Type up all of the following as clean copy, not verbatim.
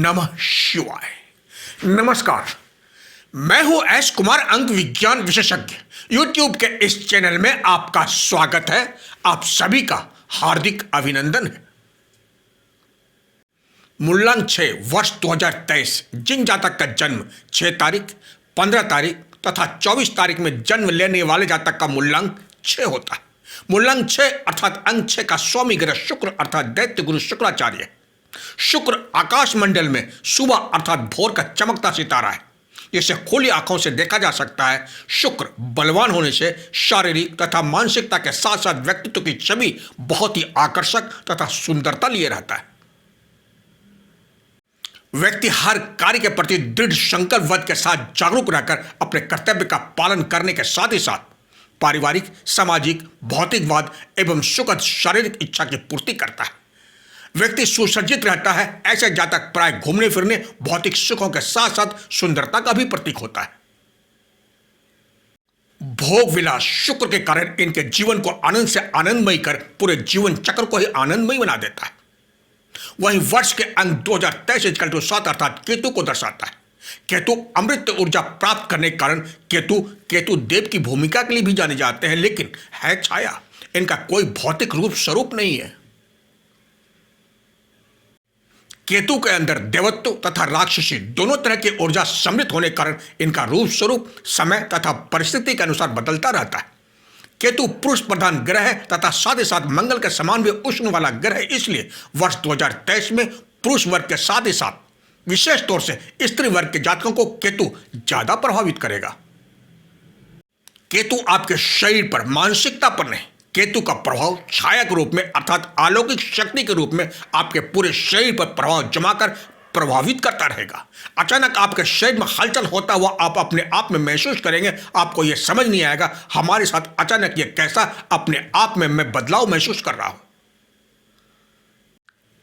नमः शिवाय। नमस्कार, मैं हूं एस कुमार, अंक विज्ञान विशेषज्ञ। यूट्यूब के इस चैनल में आपका स्वागत है। आप सभी का हार्दिक अभिनंदन है। मूलांक 6 वर्ष 2023 जिन जातक का जन्म 6 तारीख, 15 तारीख तथा 24 तारीख में जन्म लेने वाले जातक का मूलांक 6 होता है। मूलांक 6 अर्थात अंक 6 का स्वामी ग्रह शुक्र अर्थात दैत्य गुरु शुक्राचार्य है। शुक्र आकाश मंडल में सुबह अर्थात भोर का चमकता सितारा है, जिसे खुली आंखों से देखा जा सकता है। शुक्र बलवान होने से शारीरिक तथा मानसिकता के साथ साथ व्यक्तित्व की छवि बहुत ही आकर्षक तथा सुंदरता लिए रहता है। व्यक्ति हर कार्य के प्रति दृढ़ संकल्पबद्ध के साथ जागरूक रहकर अपने कर्तव्य का पालन करने के साथ ही साथ पारिवारिक, सामाजिक, भौतिकवाद एवं सुखद शारीरिक इच्छा की पूर्ति करता है। व्यक्ति सुसज्जित रहता है। ऐसे जातक प्राय घूमने फिरने, भौतिक सुखों के साथ साथ सुंदरता का भी प्रतीक होता है। भोग विलास शुक्र के कारण इनके जीवन को आनंद से आनंदमय कर पूरे जीवन चक्र को ही आनंदमय बना देता है। वहीं वर्ष के अंक 2023 अर्थात केतु को दर्शाता है। केतु अमृत ऊर्जा प्राप्त करने के कारण केतु देव की भूमिका के लिए भी जाने जाते हैं, लेकिन है छाया। इनका कोई भौतिक रूप स्वरूप नहीं है। केतु के अंदर देवत्व तथा राक्षसी दोनों तरह की ऊर्जा सम्मिलित होने के कारण इनका रूप स्वरूप समय तथा परिस्थिति के अनुसार बदलता रहता है। केतु पुरुष प्रधान ग्रह है तथा साथ ही साथ मंगल के समान भी उष्ण वाला ग्रह है। इसलिए वर्ष 2023 में पुरुष वर्ग के साथ ही साथ विशेष तौर से स्त्री वर्ग के जातकों को केतु ज्यादा प्रभावित करेगा। केतु आपके शरीर पर, मानसिकता पर नहीं, केतु का प्रभाव छाया के रूप में अर्थात अलौकिक शक्ति के रूप में आपके पूरे शरीर पर प्रभाव जमाकर प्रभावित करता रहेगा। अचानक आपके शरीर में हलचल होता हुआ आप अपने आप में महसूस करेंगे। आपको यह समझ नहीं आएगा हमारे साथ अचानक ये कैसा अपने आप में मैं बदलाव महसूस कर रहा हूं।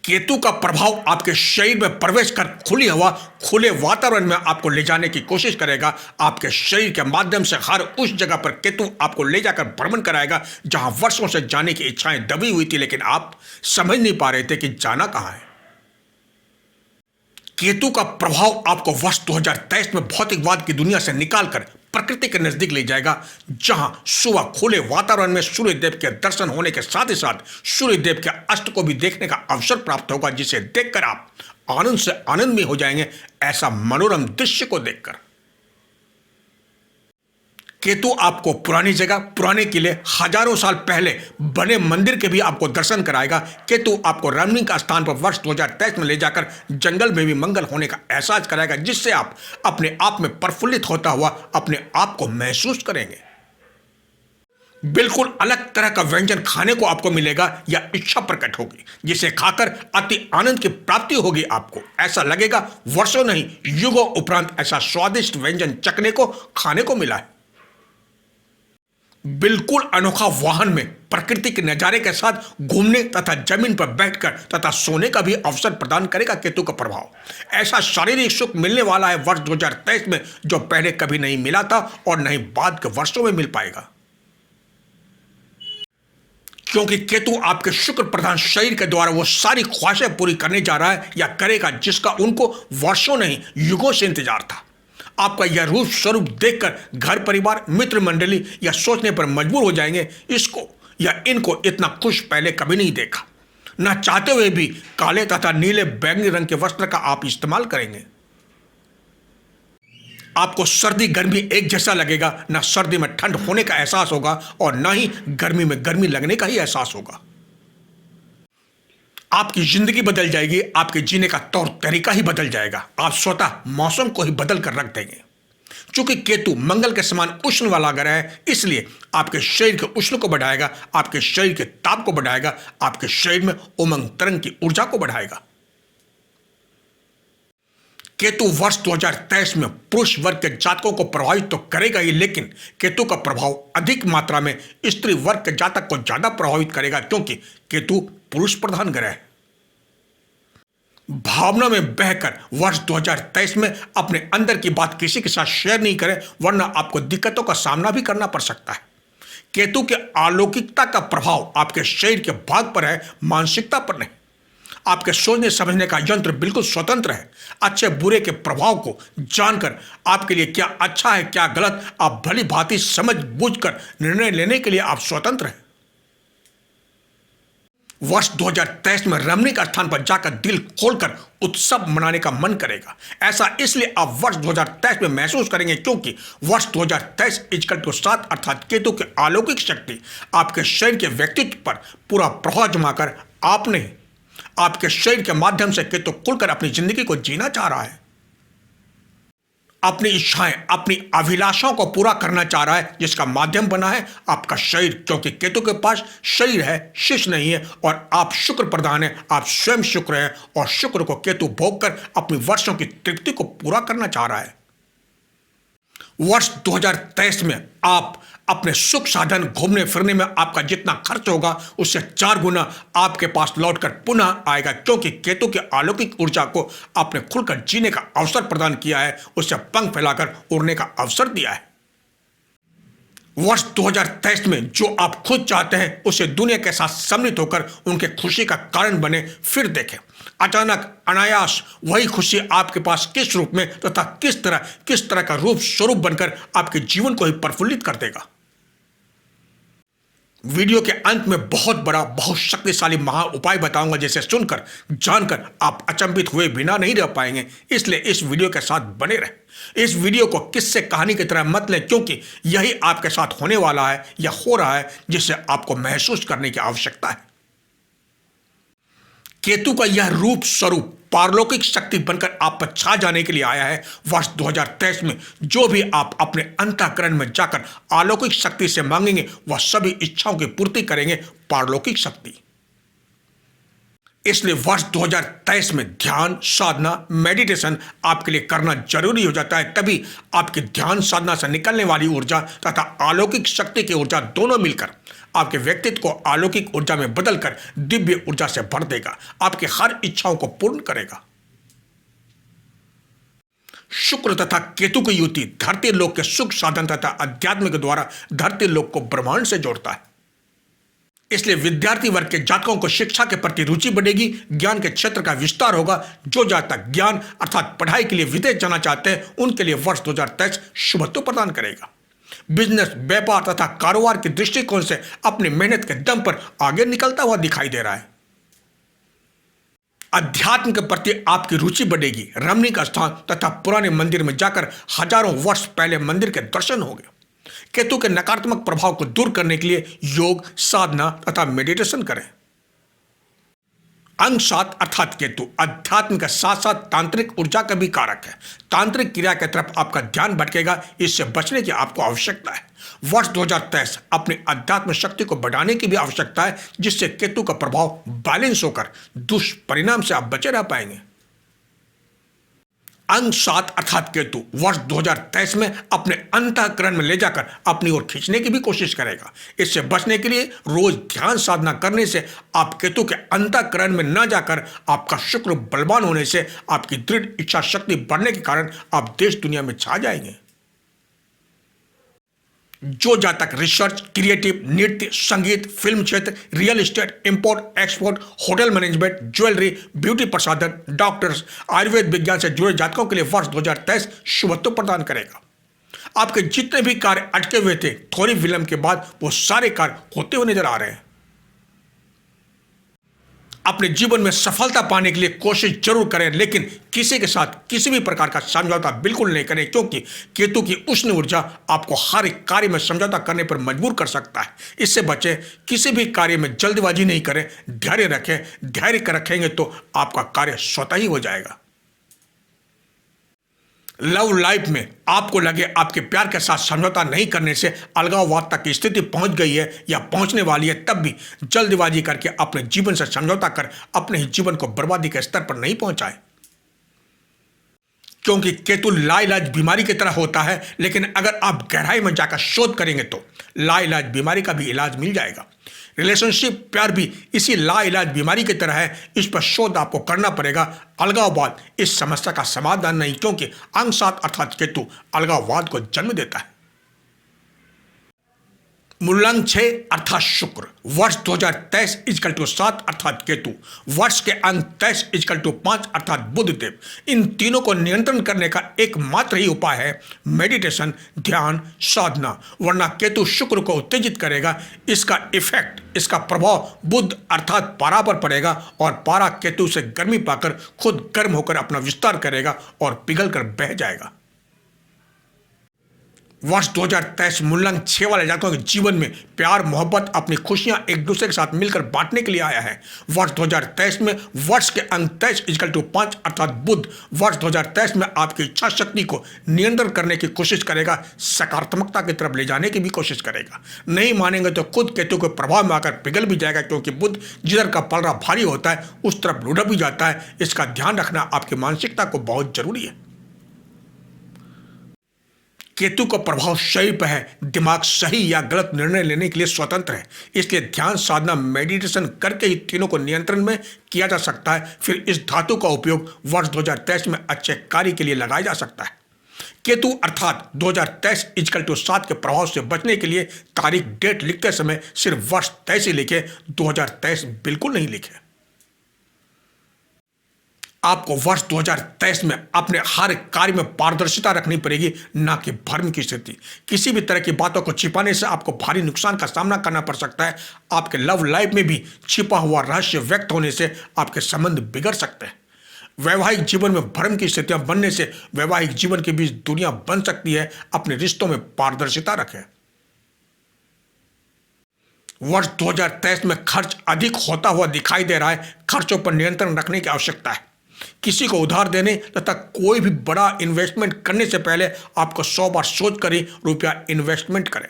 केतु का प्रभाव आपके शरीर में प्रवेश कर खुली हवा, खुले वातावरण में आपको ले जाने की कोशिश करेगा। आपके शरीर के माध्यम से हर उस जगह पर केतु आपको ले जाकर भ्रमण कराएगा जहां वर्षों से जाने की इच्छाएं दबी हुई थी, लेकिन आप समझ नहीं पा रहे थे कि जाना कहां है। केतु का प्रभाव आपको वर्ष 2023 में भौतिकवाद की दुनिया से निकालकर प्रकृति के नजदीक ले जाएगा, जहां सुबह खुले वातावरण में सूर्य देव के दर्शन होने के साथ ही साथ सूर्य देव के अस्त को भी देखने का अवसर प्राप्त होगा, जिसे देखकर आप आनंद से आनंद में हो जाएंगे। ऐसा मनोरम दृश्य को देखकर केतु आपको पुरानी जगह, पुराने किले, हजारों साल पहले बने मंदिर के भी आपको दर्शन कराएगा। केतु आपको रमणीक स्थान पर वर्ष 2023 में ले जाकर जंगल में भी मंगल होने का एहसास कराएगा, जिससे आप अपने आप में प्रफुल्लित होता हुआ अपने आप को महसूस करेंगे। बिल्कुल अलग तरह का व्यंजन खाने को आपको मिलेगा या इच्छा प्रकट होगी, जिसे खाकर अति आनंद की प्राप्ति होगी। आपको ऐसा लगेगा वर्षों नहीं, युगों उपरांत ऐसा स्वादिष्ट व्यंजन चखने को, खाने को मिला है। बिल्कुल अनोखा वाहन में प्रकृति के नजारे के साथ घूमने तथा जमीन पर बैठकर तथा सोने का भी अवसर प्रदान करेगा केतु का प्रभाव। ऐसा शारीरिक सुख मिलने वाला है वर्ष 2023 में, जो पहले कभी नहीं मिला था और नहीं बाद के वर्षों में मिल पाएगा, क्योंकि केतु आपके शुक्र प्रधान शरीर के द्वारा वो सारी ख्वाहिशें पूरी करने जा रहा है या करेगा जिसका उनको वर्षों नहीं, युगों से इंतजार था। आपका यह रूप स्वरूप देखकर घर परिवार, मित्र मंडली या सोचने पर मजबूर हो जाएंगे, इसको या इनको इतना खुश पहले कभी नहीं देखा। ना चाहते हुए भी काले तथा नीले बैंगनी रंग के वस्त्र का आप इस्तेमाल करेंगे। आपको सर्दी गर्मी एक जैसा लगेगा। ना सर्दी में ठंड होने का एहसास होगा और ना ही गर्मी में गर्मी लगने का ही एहसास होगा। आपकी जिंदगी बदल जाएगी, आपके जीने का तौर तरीका ही बदल जाएगा। आप स्वतः मौसम को ही बदल कर रख देंगे। चूंकि केतु मंगल के समान उष्ण वाला ग्रह है, इसलिए आपके शरीर के उष्ण को बढ़ाएगा, आपके शरीर के ताप को बढ़ाएगा, आपके शरीर में उमंग तरंग की ऊर्जा को बढ़ाएगा। केतु वर्ष 2023 में पुरुष वर्ग के जातकों को प्रभावित तो करेगा ही, लेकिन केतु का प्रभाव अधिक मात्रा में स्त्री वर्ग के जातक को ज्यादा प्रभावित करेगा, क्योंकि केतु पुरुष प्रधान ग्रह है। भावना में बहकर वर्ष 2023 में अपने अंदर की बात किसी के साथ शेयर नहीं करें, वरना आपको दिक्कतों का सामना भी करना पड़ सकता है। केतु के अलौकिकता का प्रभाव आपके शरीर के भाग पर है, मानसिकता पर नहीं। आपके सोचने समझने का यंत्र बिल्कुल स्वतंत्र है। अच्छे बुरे के प्रभाव को जानकर आपके लिए क्या अच्छा है क्या गलत आप भली भांति समझ बूझकर निर्णय लेने के लिए आप स्वतंत्र हैं। वर्ष 2023 में रमणीक स्थान पर जाकर दिल खोलकर उत्सव मनाने का मन करेगा। ऐसा इसलिए आप वर्ष 2023 में महसूस करेंगे क्योंकि वर्ष 2023 इजकल टू 7 अर्थात केतु की अलौकिक शक्ति आपके शरीर के व्यक्तित्व पर पूरा प्रभाव जमाकर आपके शरीर के माध्यम से केतु खुलकर अपनी जिंदगी को जीना चाह रहा है। अपनी इच्छाएं अपनी अभिलाषाओं को पूरा करना चाह रहा है, जिसका माध्यम बना है आपका शरीर, क्योंकि केतु के पास शरीर है, शिष्य नहीं है और आप शुक्र प्रधान है। आप स्वयं शुक्र हैं और शुक्र को केतु भोग कर अपनी वर्षों की तृप्ति को पूरा करना चाह रहा है। वर्ष 2023 में आप अपने सुख साधन घूमने फिरने में आपका जितना खर्च होगा उससे 4 गुना आपके पास लौटकर पुनः आएगा, क्योंकि केतु की अलौकिक ऊर्जा को आपने खुलकर जीने का अवसर प्रदान किया है, उससे पंख फैलाकर उड़ने का अवसर दिया है। वर्ष 2023 में जो आप खुद चाहते हैं उसे दुनिया के साथ सम्मिलित होकर उनके खुशी का कारण बने। फिर देखें अचानक अनायास वही खुशी आपके पास किस रूप में तथा किस तरह का रूप स्वरूप बनकर आपके जीवन को ही प्रफुल्लित कर देगा। वीडियो के अंत में बहुत बड़ा बहुत शक्तिशाली महा उपाय बताऊंगा, जिसे सुनकर जानकर आप अचंभित हुए बिना नहीं रह पाएंगे। इसलिए इस वीडियो के साथ बने रहें। इस वीडियो को किस्से कहानी की तरह मत लें, क्योंकि यही आपके साथ होने वाला है या हो रहा है, जिसे आपको महसूस करने की आवश्यकता है। केतु का यह रूप स्वरूप पारलौकिक शक्ति बनकर आप पर छा जाने के लिए आया है। वर्ष 2023 में जो भी आप अपने अंतःकरण में जाकर अलौकिक शक्ति से मांगेंगे वह सभी इच्छाओं की पूर्ति करेंगे पारलौकिक शक्ति। इसलिए वर्ष 2023 में ध्यान साधना मेडिटेशन आपके लिए करना जरूरी हो जाता है। तभी आपकी ध्यान साधना से निकलने वाली ऊर्जा तथा अलौकिक शक्ति की ऊर्जा दोनों मिलकर आपके व्यक्तित्व को अलौकिक ऊर्जा में बदलकर दिव्य ऊर्जा से भर देगा, आपकी हर इच्छाओं को पूर्ण करेगा। शुक्र तथा केतु की युति धरती लोक के सुख साधन तथा अध्यात्म के द्वारा धरती लोक को ब्रह्मांड से जोड़ता है। इसलिए विद्यार्थी वर्ग के जातकों को शिक्षा के प्रति रुचि बढ़ेगी, ज्ञान के क्षेत्र का विस्तार होगा। जो जातक ज्ञान अर्थात पढ़ाई के लिए विदेश जाना चाहते हैं उनके लिए वर्ष 2023 शुभत्व प्रदान करेगा। बिजनेस व्यापार तथा कारोबार के दृष्टिकोण से अपनी मेहनत के दम पर आगे निकलता हुआ दिखाई दे रहा है। अध्यात्म के प्रति आपकी रुचि बढ़ेगी। रमणीक स्थान तथा पुराने मंदिर में जाकर हजारों वर्ष पहले मंदिर के दर्शन होंगे। केतु के नकारात्मक प्रभाव को दूर करने के लिए योग साधना तथा मेडिटेशन करें। अंक 7 अर्थात केतु अध्यात्म के साथ साथ तांत्रिक ऊर्जा का भी कारक है। तांत्रिक क्रिया की तरफ आपका ध्यान भटकेगा, इससे बचने की आपको आवश्यकता है। वर्ष 2023 अपनी अध्यात्म शक्ति को बढ़ाने की भी आवश्यकता है, जिससे केतु का प्रभाव बैलेंस होकर दुष्परिणाम से आप बचे रह पाएंगे। अंक 7 अर्थात केतु वर्ष 2023 में अपने अंतःकरण में ले जाकर अपनी ओर खींचने की भी कोशिश करेगा। इससे बचने के लिए रोज ध्यान साधना करने से आप केतु के अंतःकरण में न जाकर आपका शुक्र बलवान होने से आपकी दृढ़ इच्छा शक्ति बढ़ने के कारण आप देश दुनिया में छा जाएंगे। जो जातक रिसर्च क्रिएटिव नृत्य संगीत फिल्म क्षेत्र real estate import export hotel management jewellery beauty प्रसाधन डॉक्टर्स आयुर्वेद विज्ञान से जुड़े जातकों के लिए वर्ष 2023 शुभत्व प्रदान करेगा। आपके जितने भी कार्य अटके हुए थे थोड़ी विलंब के बाद वो सारे कार्य होते हुए नजर आ रहे हैं। अपने जीवन में सफलता पाने के लिए कोशिश जरूर करें, लेकिन किसी के साथ किसी भी प्रकार का समझौता बिल्कुल नहीं करें, क्योंकि केतु की उष्ण ऊर्जा आपको हर एक कार्य में समझौता करने पर मजबूर कर सकता है। इससे बचें, किसी भी कार्य में जल्दबाजी नहीं करें, धैर्य रखें। धैर्य रखेंगे तो आपका कार्य स्वतः ही हो जाएगा। लव लाइफ में आपको लगे आपके प्यार के साथ समझौता नहीं करने से अलगाववाद तक की स्थिति पहुंच गई है या पहुंचने वाली है, तब भी जल्दबाजी करके अपने जीवन से समझौता कर अपने ही जीवन को बर्बादी के स्तर पर नहीं पहुंचाए, क्योंकि केतु लाइलाज बीमारी की तरह होता है। लेकिन अगर आप गहराई में जाकर शोध करेंगे तो लाइलाज बीमारी का भी इलाज मिल जाएगा। रिलेशनशिप प्यार भी इसी लाइलाज बीमारी की तरह है, इस पर शोध आपको करना पड़ेगा। अलगाववाद इस समस्या का समाधान नहीं, क्योंकि अंक 7 अर्थात केतु अलगाववाद को जन्म देता है। मूलांक 6 अर्थात शुक्र, वर्ष 2023 इजकल टू 7 अर्थात केतु, वर्ष के अंक 23 इजकल टू 5 अर्थात बुध देव। इन तीनों को नियंत्रण करने का एकमात्र ही उपाय है मेडिटेशन, ध्यान, साधना, वरना केतु शुक्र को उत्तेजित करेगा। इसका इफेक्ट, इसका प्रभाव बुध अर्थात पारा पर पड़ेगा और पारा केतु से गर्मी पाकर खुद गर्म होकर अपना विस्तार करेगा और पिघल कर बह जाएगा। वर्ष 2023 मूलांक 6 वाले जातकों के जीवन में प्यार, मोहब्बत, अपनी खुशियां एक दूसरे के साथ मिलकर बांटने के लिए आया है। वर्ष 2023 में वर्ष के अंक 23 इजकल टू 5 अर्थात बुध वर्ष 2023 में आपकी इच्छा शक्ति को नियंत्रण करने की कोशिश करेगा, सकारात्मकता की तरफ ले जाने की भी कोशिश करेगा। नहीं मानेंगे तो खुद केतु के प्रभाव में आकर पिघल भी जाएगा, क्योंकि बुध जिधर का पलड़ा भारी होता है उस तरफ लुढ़क भी जाता है। इसका ध्यान रखना आपकी मानसिकता को बहुत जरूरी है। केतु का प्रभाव शरीर पर है, दिमाग सही या गलत निर्णय लेने के लिए स्वतंत्र है। इसलिए ध्यान, साधना, मेडिटेशन करके ही तीनों को नियंत्रण में किया जा सकता है। फिर इस धातु का उपयोग वर्ष 2023 में अच्छे कार्य के लिए लगाया जा सकता है। केतु अर्थात 2023 इजकल टू 7 के प्रभाव से बचने के लिए तारीख, डेट लिखते समय सिर्फ वर्ष 23 ही लिखे, 2023 बिल्कुल नहीं लिखे। आपको वर्ष 2023 में अपने हर कार्य में पारदर्शिता रखनी पड़ेगी, ना कि भ्रम की स्थिति। किसी भी तरह की बातों को छिपाने से आपको भारी नुकसान का सामना करना पड़ सकता है। आपके लव लाइफ में भी छिपा हुआ रहस्य व्यक्त होने से आपके संबंध बिगड़ सकते हैं। वैवाहिक जीवन में भ्रम की स्थितियां बनने से वैवाहिक जीवन के बीच दुनिया बन सकती है। अपने रिश्तों में पारदर्शिता रखें। वर्ष 2023 में खर्च अधिक होता हुआ दिखाई दे रहा है। खर्चों पर नियंत्रण रखने की आवश्यकता है। किसी को उधार देने तथा कोई भी बड़ा इन्वेस्टमेंट करने से पहले आपको 100 बार सोच कर ही रुपया इन्वेस्टमेंट करें।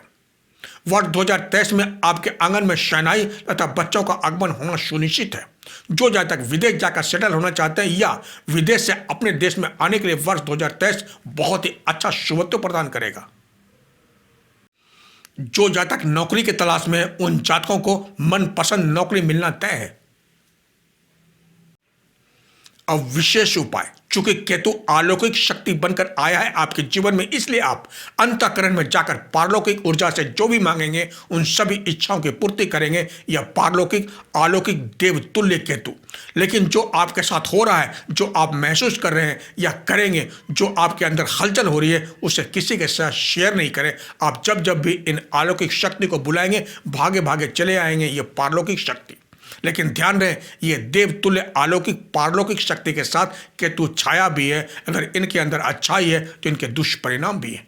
वर्ष 2023 में आपके आंगन में शहनाई तथा बच्चों का आगमन होना सुनिश्चित है। जो जहाँ तक विदेश जाकर सेटल होना चाहते हैं या विदेश से अपने देश में आने के लिए वर्ष 2023 बहुत ही अच्छा शुभत्व प्रदान करेगा। जो जहाँ तक नौकरी की तलाश में है, उन जातकों को मनपसंद नौकरी मिलना तय है। अब विशेष उपाय, चूंकि केतु अलौकिक शक्ति बनकर आया है आपके जीवन में, इसलिए आप अंतःकरण में जाकर पारलौकिक ऊर्जा से जो भी मांगेंगे उन सभी इच्छाओं की पूर्ति करेंगे। यह पारलौकिक अलौकिक देव तुल्य केतु। लेकिन जो आपके साथ हो रहा है, जो आप महसूस कर रहे हैं या करेंगे, जो आपके अंदर हलचल हो रही है, उसे किसी के साथ शेयर नहीं करें। आप जब जब भी इन अलौकिक शक्ति को बुलाएंगे भागे भागे चले आएंगे ये पारलौकिक शक्ति। लेकिन ध्यान रहे, ये देवतुल्य अलौकिक पारलौकिक शक्ति के साथ केतु छाया भी है। अगर इनके अंदर अच्छाई है तो इनके दुष्परिणाम भी है।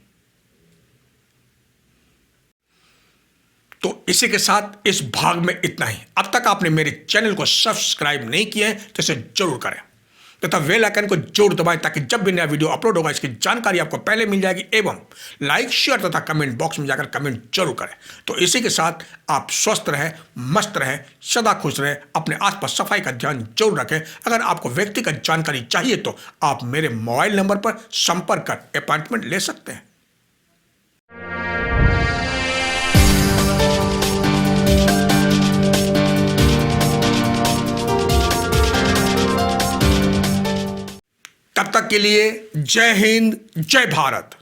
तो इसी के साथ इस भाग में इतना ही। अब तक आपने मेरे चैनल को सब्सक्राइब नहीं किया है तो इसे जरूर करें तथा बेल आइकन को जरूर दबाएं, ताकि जब भी नया वीडियो अपलोड होगा इसकी जानकारी आपको पहले मिल जाएगी। एवं लाइक, शेयर तथा कमेंट बॉक्स में जाकर कमेंट जरूर करें। तो इसी के साथ आप स्वस्थ रहें, मस्त रहें, सदा खुश रहें, अपने आसपास सफाई का ध्यान जरूर रखें। अगर आपको व्यक्तिगत जानकारी चाहिए तो आप मेरे मोबाइल नंबर पर संपर्क कर अपॉइंटमेंट ले सकते हैं। तब तक के लिए जय हिंद, जय भारत।